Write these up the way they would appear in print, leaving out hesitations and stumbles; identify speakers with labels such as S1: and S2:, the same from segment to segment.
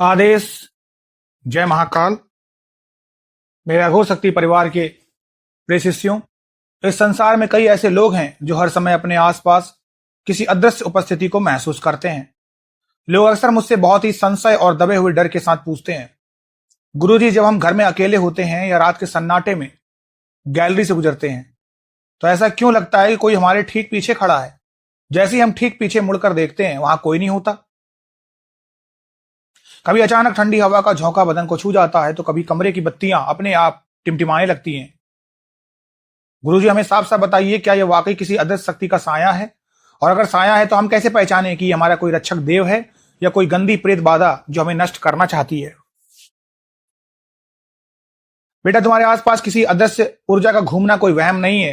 S1: आदेश। जय महाकाल। मेरे अघोर शक्ति परिवार के प्रिय शिष्यों, इस संसार में कई ऐसे लोग हैं जो हर समय अपने आसपास किसी अदृश्य उपस्थिति को महसूस करते हैं। लोग अक्सर मुझसे बहुत ही संशय और दबे हुए डर के साथ पूछते हैं, गुरुजी, जब हम घर में अकेले होते हैं या रात के सन्नाटे में गैलरी से गुजरते हैं तो ऐसा क्यों लगता है कि कोई हमारे ठीक पीछे खड़ा है। जैसे ही हम ठीक पीछे मुड़कर देखते हैं वहां कोई नहीं होता। कभी अचानक ठंडी हवा का झोंका बदन को छू जाता है तो कभी कमरे की बत्तियां अपने आप टिमटिमाने लगती हैं। गुरुजी, हमें साफ साफ बताइए, क्या यह वाकई किसी अदृश्य शक्ति का साया है? और अगर साया है तो हम कैसे पहचाने कि हमारा कोई रक्षक देव है या कोई गंदी प्रेत बाधा जो हमें नष्ट करना चाहती है? बेटा, तुम्हारे आसपास किसी अदृश्य ऊर्जा का घूमना कोई वहम नहीं है।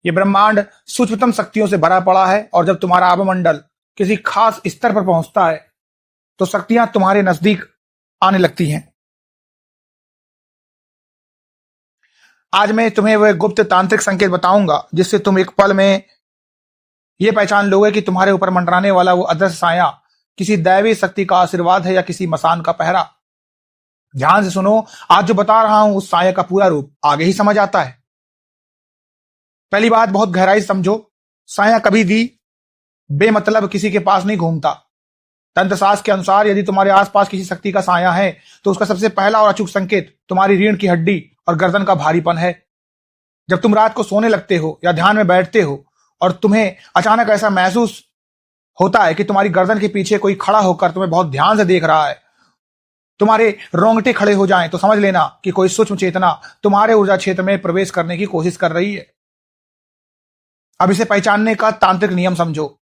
S1: यह ब्रह्मांड सूक्ष्मतम शक्तियों से भरा पड़ा है और जब तुम्हारा आभमंडल किसी खास स्तर पर पहुंचता है तो शक्तियां तुम्हारे नजदीक आने लगती हैं। आज मैं तुम्हें वह गुप्त तांत्रिक संकेत बताऊंगा जिससे तुम एक पल में यह पहचान लोगे कि तुम्हारे ऊपर मंडराने वाला वो अदृश्य साया किसी दैवी शक्ति का आशीर्वाद है या किसी मसान का पहरा। ध्यान से सुनो, आज जो बता रहा हूं उस साया का पूरा रूप आगे ही समझ आता है। पहली बात बहुत गहराई से समझो, साया कभी भी बेमतलब किसी के पास नहीं घूमता। तंत्र शास्त्र के अनुसार यदि तुम्हारे आसपास किसी शक्ति का साया है तो उसका सबसे पहला और अचूक संकेत तुम्हारी रीढ़ की हड्डी और गर्दन का भारीपन है। जब तुम रात को सोने लगते हो या ध्यान में बैठते हो और तुम्हें अचानक ऐसा महसूस होता है कि तुम्हारी गर्दन के पीछे कोई खड़ा होकर तुम्हें बहुत ध्यान से देख रहा है, तुम्हारे रोंगटे खड़े हो जाएं, तो समझ लेना कि कोई सूक्ष्म चेतना तुम्हारे ऊर्जा क्षेत्र में प्रवेश करने की कोशिश कर रही है। अब इसे पहचानने का तांत्रिक नियम समझो।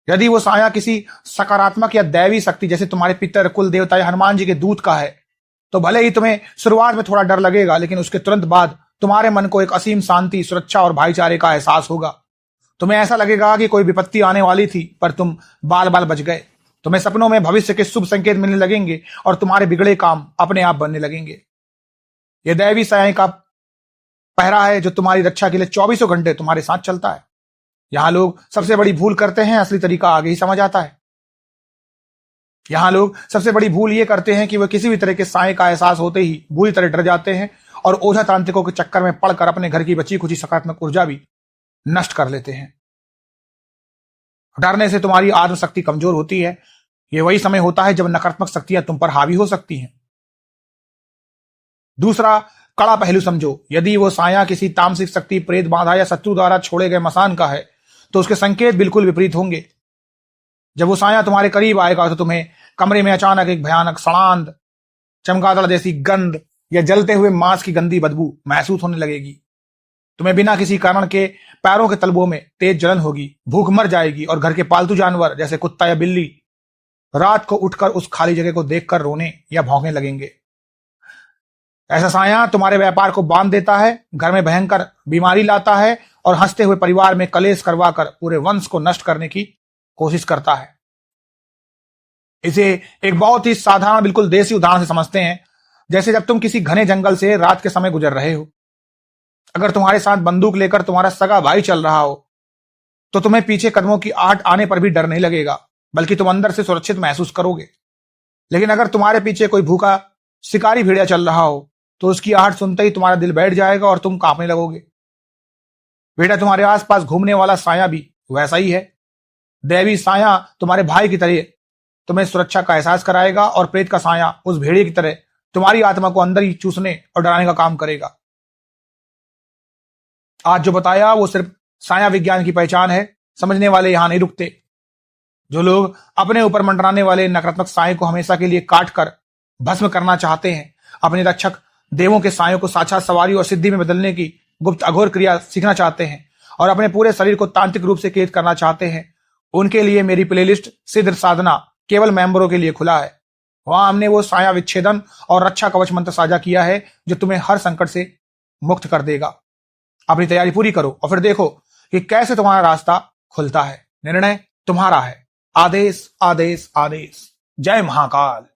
S1: यदि वो साया किसी सकारात्मक या दैवी शक्ति जैसे तुम्हारे पितर, कुल देवता या हनुमान जी के दूत का है तो भले ही तुम्हें शुरुआत में थोड़ा डर लगेगा, लेकिन उसके तुरंत बाद तुम्हारे मन को एक असीम शांति, सुरक्षा और भाईचारे का एहसास होगा। तुम्हें ऐसा लगेगा कि कोई विपत्ति आने वाली थी पर तुम बाल बाल बच गए। तुम्हें सपनों में भविष्य के शुभ संकेत मिलने लगेंगे और तुम्हारे बिगड़े काम अपने आप बनने लगेंगे। यह दैवी साया का पहरा है जो तुम्हारी रक्षा के लिए 24 घंटे तुम्हारे साथ चलता है। यहां लोग सबसे बड़ी भूल करते हैं, असली तरीका आगे ही समझ आता है। यहां लोग सबसे बड़ी भूल ये करते हैं कि वे किसी भी तरह के साए का एहसास होते ही बुरी तरह डर जाते हैं और ओझा तांत्रिकों के चक्कर में पड़कर अपने घर की बची खुची सकारात्मक ऊर्जा भी नष्ट कर लेते हैं। डरने से तुम्हारी आत्मशक्ति कमजोर होती है। यह वही समय होता है जब नकारात्मक शक्तियां तुम पर हावी हो सकती हैं। दूसरा कड़ा पहलू समझो, यदि वो साया किसी तामसिक शक्ति, प्रेत बाधा या शत्रु द्वारा छोड़े गए मसान का है तो उसके संकेत बिल्कुल विपरीत होंगे। जब वो साया तुम्हारे करीब आएगा तो तुम्हें कमरे में अचानक एक भयानक सड़ांध, चमगादड़ जैसी गंध या जलते हुए मांस की गंदी बदबू महसूस होने लगेगी। तुम्हें बिना किसी कारण के पैरों के तलबों में तेज जलन होगी, भूख मर जाएगी और घर के पालतू जानवर जैसे कुत्ता या बिल्ली रात को उठकर उस खाली जगह को देखकर रोने या भौंकने लगेंगे। ऐसा साया तुम्हारे व्यापार को बांध देता है, घर में भयंकर बीमारी लाता है और हंसते हुए परिवार में कलेश करवाकर पूरे वंश को नष्ट करने की कोशिश करता है। इसे एक बहुत ही साधारण, बिल्कुल देसी उदाहरण से समझते हैं। जैसे जब तुम किसी घने जंगल से रात के समय गुजर रहे हो, अगर तुम्हारे साथ बंदूक लेकर तुम्हारा सगा भाई चल रहा हो तो तुम्हें पीछे कदमों की आहट आने पर भी डर नहीं लगेगा, बल्कि तुम अंदर से सुरक्षित महसूस करोगे। लेकिन अगर तुम्हारे पीछे कोई भूखा शिकारी भेड़िया चल रहा हो तो उसकी आहट सुनते ही तुम्हारा दिल बैठ जाएगा और तुम कांपने लगोगे। बेटा, तुम्हारे आसपास घूमने वाला साया भी वैसा ही है। दैवी साया तुम्हारे भाई की तरह तुम्हें सुरक्षा का एहसास कराएगा और प्रेत का साया उस भेड़िए की तरह तुम्हारी आत्मा को अंदर ही चूसने और डराने का काम करेगा। आज जो बताया वो सिर्फ साया विज्ञान की पहचान है। समझने वाले यहां नहीं रुकते। जो लोग अपने ऊपर मंडराने वाले नकारात्मक साये को हमेशा के लिए काट कर भस्म करना चाहते हैं, अपने रक्षक देवों के सायों को साक्षात सवारी और सिद्धि में बदलने की गुप्त अघोर क्रिया सीखना चाहते हैं और अपने पूरे शरीर को तांत्रिक रूप से केत करना चाहते हैं, उनके लिए मेरी प्लेलिस्ट सिद्ध साधना केवल मेंबरों के लिए खुला है। वहां हमने वो साया विच्छेदन और रक्षा कवच मंत्र साझा किया है जो तुम्हें हर संकट से मुक्त कर देगा। अपनी तैयारी पूरी करो और फिर देखो कि कैसे तुम्हारा रास्ता खुलता है। निर्णय तुम्हारा है। आदेश, आदेश, आदेश। जय महाकाल।